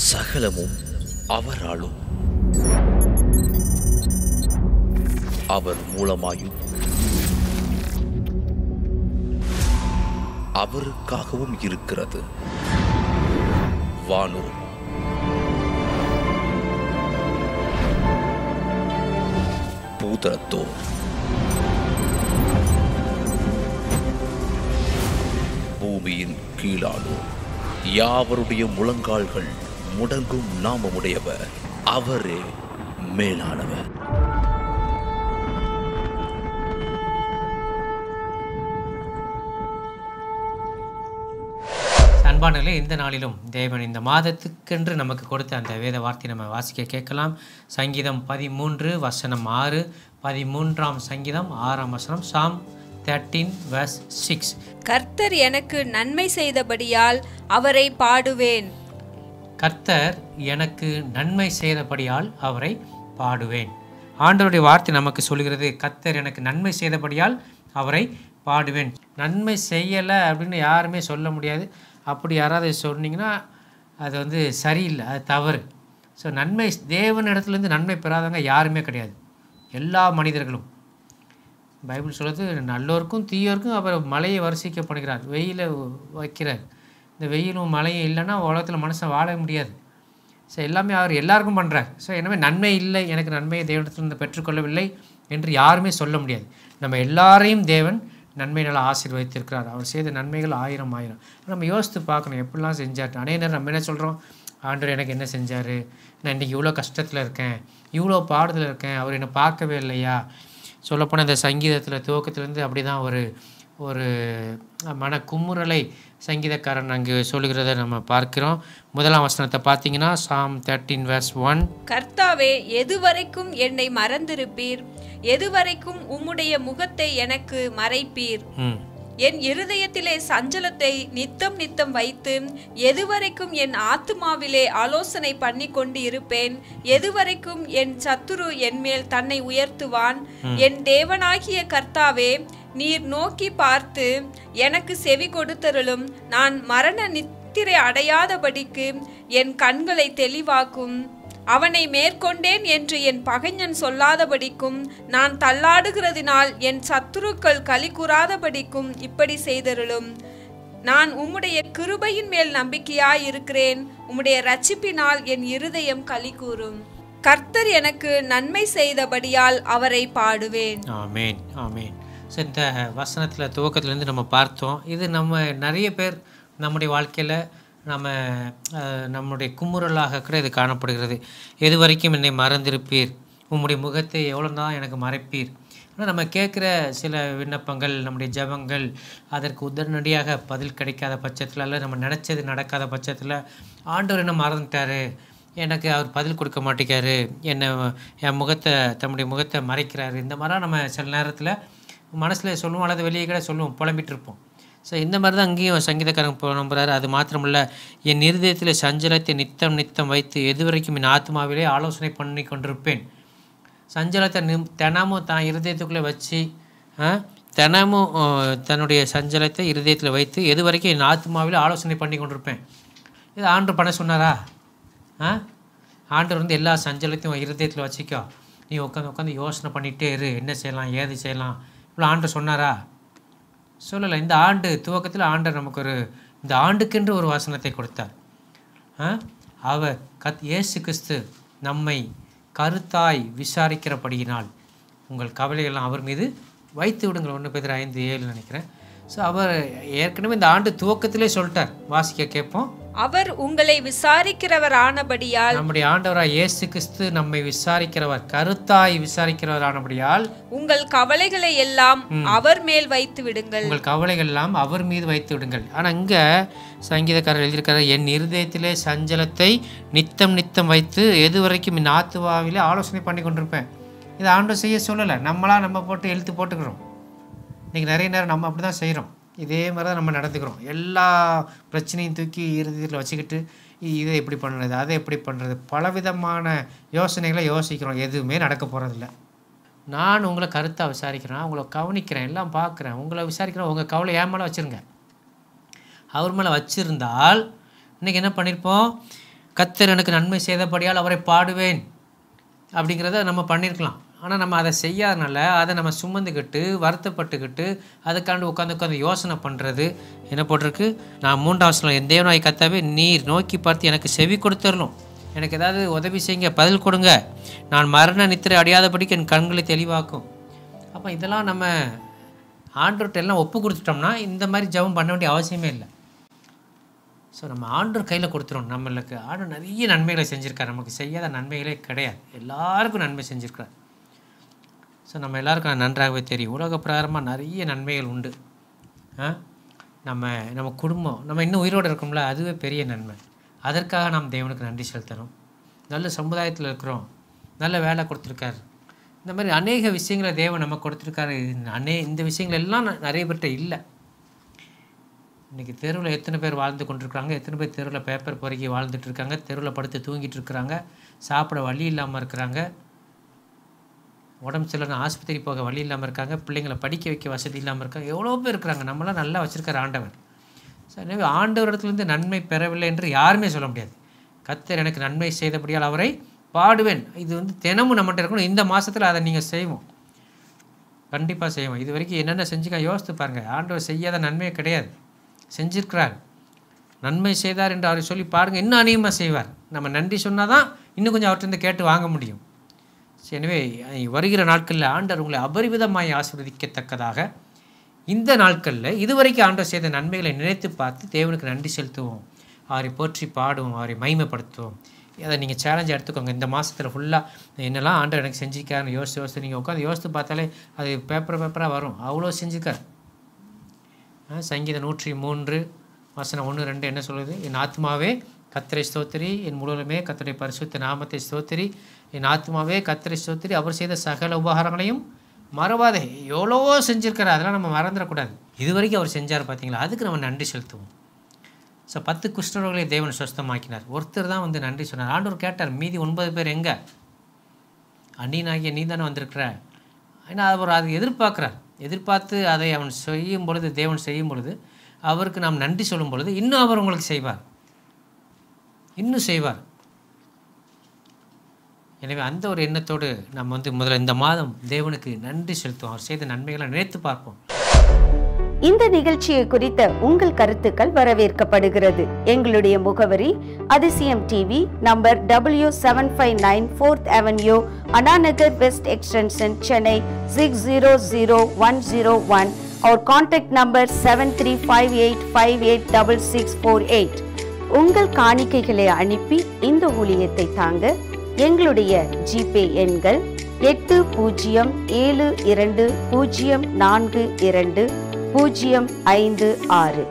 சகலமும் அவராலும் அவர் மூலமாயும் அவருக்காகவும் இருக்கிறது. வானோர் பூதரத்தோர் பூமியின் கீழானோர் யாவருடைய முழங்கால்கள் முடங்கும் நாமமுடையவர் அவரே மேலானவர். அன்பானவர்களே, இந்த நாளிலும் தேவன் இந்த மாதத்துக்கென்று நமக்கு கொடுத்த அந்த வேத வார்த்தை நம்ம வாசிக்க கேட்கலாம். சங்கீதம் 13 வசனம் 6, 13ஆம் சங்கீதம் 6ஆம் வசனம், Psalm 13 verse 6. கர்த்தர் எனக்கு நன்மை செய்தபடியால் அவரை பாடுவேன். கர்த்தர் எனக்கு நன்மை செய்தபடியால் அவரை பாடுவேன். ஆண்டவருடைய வார்த்தை நமக்கு சொல்கிறது, கர்த்தர் எனக்கு நன்மை செய்தபடியால் அவரை பாடுவேன். நன்மை செய்யலை அப்படின்னு யாருமே சொல்ல முடியாது. அப்படி யாராவது சொன்னீங்கன்னா அது சரியில்லை, அது தவறு. ஸோ நன்மை தேவனிடத்துலேருந்து நன்மை பெறாதவங்க யாருமே கிடையாது. எல்லா மனிதர்களும் பைபிள் சொல்கிறது, நல்லோருக்கும் தீயோருக்கும் அவர் மழையை வரிசிக்க பண்ணுகிறார், வெயிலை வைக்கிறார். இந்த வெயிலும் மழையும் இல்லைன்னா உலகத்தில் மனுஷன் வாழ முடியாது. ஸோ எல்லாமே அவர் எல்லாருக்கும் பண்ணுறார். ஸோ எனவே நன்மை இல்லை, எனக்கு நன்மையை தேவனிடத்திலிருந்து பெற்றுக்கொள்ளவில்லை என்று யாருமே சொல்ல முடியாது. நம்ம எல்லாரையும் தேவன் நன்மையினால் ஆசீர்வதித்திருக்கிறார். அவர் செய்த நன்மைகள் 1000 நம்ம யோசித்து பார்க்கணும், எப்படிலாம் செஞ்சார். அநேக நேரம் நம்ம என்ன சொல்கிறோம், ஆண்டவர் எனக்கு என்ன செஞ்சார், நான் இன்றைக்கி இவ்வளோ கஷ்டத்தில் இருக்கேன், இவ்வளோ பாடுதல் இருக்கேன், அவர் என்னை பார்க்கவே இல்லையா. சொல்லப்போனால் இந்த சங்கீதத்தில் துவக்கத்துலேருந்து அப்படி தான் ஒரு மன கும்முறலை சங்கீதக்காரன் அங்கு சொல்லுகிறத நம்ம பார்க்கிறோம். 1ஆம் வசனத்தை பார்த்தீங்கன்னா Psalm 13 verse 1. கர்த்தாவே, எதுவரைக்கும் என்னை மறந்திருப்பீர், எதுவரைக்கும் உம்முடைய முகத்தை எனக்கு மறைப்பீர். என் இருதயத்திலே சஞ்சலத்தை நித்தம் வைத்து எதுவரைக்கும் என் ஆத்துமாவிலே ஆலோசனை பண்ணி கொண்டு இருப்பேன். எதுவரைக்கும் என் சத்துரு என் மேல் தன்னை உயர்த்துவான். என் தேவனாகிய கர்த்தாவே, நீர் நோக்கி பார்த்து எனக்கு செவி கொடுத்தருளும். நான் மரண நித்திரை அடையாதபடிக்கு என் கண்களை தெளிவாக்கும். அவனை மேற்கொண்டேன் என்று என் பகைஞன் சொல்லாதபடிக்கும், நான் தள்ளாடுகிறதினால் என் சத்துருக்கள் களி கூறாதபடிக்கும் இப்படி செய்தருளும். நான் உம்முடைய கிருபையின் மேல் நம்பிக்கையாயிருக்கிறேன். உம்முடைய இரட்சிப்பினால் என் இருதயம் களி கூறும். கர்த்தர் எனக்கு நன்மை செய்தபடியால் அவரை பாடுவேன். ஆமேன், ஆமேன். ஸோ இந்த வசனத்தில் துவக்கத்துலேருந்து நம்ம பார்த்தோம். இது நம்ம நிறைய பேர் நம்முடைய வாழ்க்கையில் நம்முடைய குமுறலாக கூட இது காணப்படுகிறது. எது வரைக்கும் என்னை மறந்திருப்பீர், உம்முடைய முகத்தை எவ்வளோ தான் எனக்கு மறைப்பீர். ஆனால் நம்ம கேட்குற சில விண்ணப்பங்கள், நம்முடைய ஜெபங்கள் அதற்கு உடனடியாக பதில் கிடைக்காத பட்சத்தில், அல்ல நம்ம நினச்சது நடக்காத பட்சத்தில், ஆண்டவர் என்ன மறந்துட்டார், எனக்கு அவர் பதில் கொடுக்க மாட்டேங்காரு, என் முகத்தை தம்முடைய முகத்தை மறைக்கிறாரு, இந்த மாதிரிலாம் நம்ம சில நேரத்தில் மனசில் சொல்லுவோம், அல்லது வெளியே கூட சொல்லுவோம், புலம்பிட்டு இருப்போம். ஸோ இந்த மாதிரி தான் அங்கேயும் சங்கீதக்காரங்க புலம்புறாரு. அது மாத்திரமில்ல, என் இருதயத்தில் சஞ்சலத்தை நித்தம் வைத்து எதுவரைக்கும் என் ஆத்மாவிலே ஆலோசனை பண்ணி கொண்டிருப்பேன். சஞ்சலத்தை தினமும் தான் இருதயத்துக்குள்ளே வச்சு, தினமும் தன்னுடைய சஞ்சலத்தை இருதயத்தில் வைத்து எது வரைக்கும் என் ஆத்மாவிலே ஆலோசனை பண்ணி கொண்டிருப்பேன். இது ஆண்டவர் பண்ண சொன்னாரா? ஆண்டவர் எல்லா சஞ்சலத்தையும் இருதயத்தில் வச்சுக்கோ, நீ உட்காந்து யோசனை பண்ணிகிட்டே இரு, என்ன செய்யலாம், ஏது செய்யலாம், இவ்வளோ ஆண்டவர் சொன்னாரா? சொல்லலை. இந்த ஆண்டு துவக்கத்தில் ஆண்டவர் நமக்கு இந்த ஆண்டுக்கென்று ஒரு வசனத்தை கொடுத்தார். அவர் இயேசு கிறிஸ்து நம்மை கருத்தாய் விசாரிக்கிறபடியினால் உங்கள் கவலையெல்லாம் அவர் மீது வைத்து விடுங்கள். 1 Peter 5:7 நினைக்கிறேன். ஸோ அவர் ஏற்கனவே இந்த ஆண்டு துவக்கத்திலே சொல்லிட்டார். வாசிக்க கேட்போம். அவர் உங்களை விசாரிக்கிறவர் ஆனபடியால், நம்முடைய ஆண்டவராய் இயேசு கிறிஸ்து நம்மை விசாரிக்கிறவர், கருத்தாய் விசாரிக்கிறவர் ஆனபடியால், உங்கள் கவலைகளை எல்லாம் அவர் மேல் வைத்து விடுங்கள். உங்கள் கவலைகள் எல்லாம் அவர் மீது வைத்து விடுங்கள். ஆனால் இங்கே சங்கீதக்காரர் எழுதியிருக்காரு, என் இருதயத்திலே சஞ்சலத்தை நித்தம் வைத்து எது வரைக்கும் என் ஆத்துவாவிலே ஆலோசனை பண்ணி கொண்டிருப்பேன். இதை ஆண்டவர் செய்ய சொல்லலை, நம்ம போட்டு எழுத்து போட்டுக்கிறோம். இன்றைக்கி நிறைய நேரம் நம்ம அப்படி தான் செய்கிறோம். இதே மாதிரி தான் நம்ம நடந்துக்கிறோம். எல்லா பிரச்சனையும் தூக்கி இறுதியில் வச்சுக்கிட்டு இதை எப்படி பண்ணுறது, அதை எப்படி பண்ணுறது, பலவிதமான யோசனைகளை யோசிக்கிறோம். எதுவுமே நடக்க போகிறதில்ல. நான் உங்களை கருத்தாக விசாரிக்கிறேன், உங்களை கவனிக்கிறேன், எல்லாம் பார்க்குறேன், உங்களை விசாரிக்கிறேன். உங்கள் கவலை என் மேலே வச்சுருங்க. அவர் மேலே வச்சுருந்தால் இன்றைக்கி என்ன பண்ணியிருப்போம், கர்த்தர் எனக்கு நன்மை செய்தபடியால் அவரை பாடுவேன் அப்படிங்கிறத நம்ம பண்ணியிருக்கலாம். ஆனால் நம்ம அதை செய்யாதனால அதை நம்ம சுமந்துக்கிட்டு வருத்தப்பட்டுக்கிட்டு அதுக்காண்டு உட்காந்து யோசனை பண்ணுறது என்ன போட்டிருக்கு? நான் 3ஆம் வசனம், என் தேவனாய் கர்த்தாவே நீர் நோக்கி பார்த்து எனக்கு செவி கொடுத்துடணும், எனக்கு ஏதாவது உதவி செய்யுங்க, பதில் கொடுங்க, நான் மரண நித்திரை அடையாதபடிக்கு என் கண்களை தெளிவாக்கும். அப்போ இதெல்லாம் நம்ம ஆண்டவர்கிட்ட எல்லாம் ஒப்பு கொடுத்துட்டோம்னா இந்த மாதிரி ஜெபம் பண்ண வேண்டிய அவசியமே இல்லை. ஸோ நம்ம ஆண்டவர் கையில் கொடுத்துரும். நம்மளுக்கு ஆண்டவர் நிறைய நன்மைகளை செஞ்சுருக்கார், நமக்கு செய்யாத நன்மைகளே கிடையாது, எல்லாருக்கும் நன்மை செஞ்சுருக்கார். ஸோ நம்ம எல்லாருக்கும் நன்றாகவே தெரியும், உலக பிரகாரமாக நிறைய நன்மைகள் உண்டு. நம்ம குடும்பம், நம்ம இன்னும் உயிரோடு இருக்கோம்ல, அதுவே பெரிய நன்மை. அதற்காக நாம் தேவனுக்கு நன்றி செலுத்தணும். நல்ல சமுதாயத்தில் இருக்கிறோம், நல்ல வேலை கொடுத்துருக்காரு, இந்த மாதிரி அநேக விஷயங்களை தேவன் நமக்கு கொடுத்துருக்காரு. இந்த விஷயங்கள் எல்லாம் நிறைய பேர்கிட்ட இல்லை. இன்றைக்கி தெருவில் எத்தனை பேர் வாழ்ந்து கொண்டிருக்காங்க, எத்தனை பேர் தெருவில் பேப்பர் பொறுக்கி வாழ்ந்துட்டு இருக்காங்க, தெருவில் படுத்து தூங்கிட்டு இருக்கிறாங்க, சாப்பிட வழி இல்லாமல் இருக்கிறாங்க, உடம்பு சரியில்லைன்னு ஆஸ்பத்திரி போக வழி இல்லாமல் இருக்காங்க, பிள்ளைங்களை படிக்க வைக்க வசதி இல்லாமல் இருக்காங்க, எவ்வளோ பேர் இருக்கிறாங்க. நம்மளாம் நல்லா வச்சுருக்கார் ஆண்டவர். ஸோ எனவே ஆண்டவரிடத்துலேருந்து நன்மை பெறவில்லை என்று யாருமே சொல்ல முடியாது. கர்த்தர் எனக்கு நன்மை செய்தபடியால் அவரை பாடுவேன். இது தினமும் நம்மகிட்ட இருக்கணும். இந்த மாதத்தில் அதை நீங்கள் செய்வோம், கண்டிப்பாக செய்வோம். இது வரைக்கும் என்னென்ன செஞ்சுக்க யோசித்து பாருங்கள். ஆண்டவர் செய்யாத நன்மையே கிடையாது, செஞ்சிருக்கிறார். நன்மை செய்தார் என்று அவரை சொல்லி பாருங்கள், இன்னும் அதிகமாக செய்வார். நம்ம நன்றி சொன்னால் தான் இன்னும் கொஞ்சம் அவர்கிட்ட கேட்டு வாங்க முடியும். எனவே வருகிற நாட்களில் ஆண்டவர் உங்களை அபரிவிதமாய் ஆசீர்வதிக்கத்தக்கதாக இந்த நாட்களில் இதுவரைக்கும் ஆண்டவர் செய்த நன்மைகளை நினைத்து பார்த்து தேவனுக்கு நன்றி செலுத்துவோம், அவரை போற்றி பாடுவோம், அவரை மகிமைப்படுத்துவோம். அதை நீங்கள் சேலஞ்சாக எடுத்துக்கோங்க. இந்த மாதத்தில் ஃபுல்லாக என்னெல்லாம் ஆண்டவர் எனக்கு செஞ்சுக்காருன்னு யோசித்து நீங்கள் உட்காந்து யோசித்து பார்த்தாலே அது பேப்பராக வரும். அவ்வளோ செஞ்சுக்கார். சங்கீதம் 103 வசனம் 1-2 என்ன சொல்லுது? என் ஆத்மாவே கர்த்தரை ஸ்தோத்திரி, என் முழுவதுமே கர்த்தருடைய பரிசுத்த நாமத்தை ஸ்தோத்திரி, என் ஆத்மாவே கர்த்தரை ஸ்தோத்திரி, அவர் செய்த சகல உபகாரங்களையும் மறவாதே. எவ்வளவோ செஞ்சுருக்காரு, அதெல்லாம் நம்ம மறந்துடக்கூடாது. இது வரைக்கும் அவர் செஞ்சார் பார்த்தீங்களா, அதுக்கு நம்ம நன்றி செலுத்துவோம். ஸோ 10 குஷ்டரோகளை தேவன் சுஸ்தமாக்கினார். ஒருத்தர் தான் நன்றி சொன்னார். ஆண்டவர் கேட்டார், மீதி 9 பேர் எங்கே? அந்நியனாகிய நீ தானே வந்திருக்கிற. ஏன்னா அவர் அதை எதிர்பார்த்து அதை அவன் செய்யும் பொழுது, தேவன் செய்யும் பொழுது, அவருக்கு நாம் நன்றி சொல்லும் பொழுது இன்னும் அவர் உங்களுக்கு செய்வார், இன்னும் செய்வார். எனவே அந்த ஒரு எண்ணத்தோடு நம்ம முதல்ல இந்த மாதம் தேவனுக்கு நன்றி செலுத்துவோம், அவர் செய்த நன்மைகளை நினைத்து பார்ப்போம். இந்த நிகழ்ச்சியை குறித்த உங்கள் கருத்துக்கள் வரவேற்கப்படுகிறது. எங்களுடைய முகவரி Athisayam TV, number W759 4th Avenue, Anna Nagar west extension, Chennai 600101. Our contact number 7358586648. உங்கள் காணிக்கைகளை அனுப்பி இந்த ஊழியத்தை தாங்க எங்களுடைய ஜிபே எண்கள் 8072042056.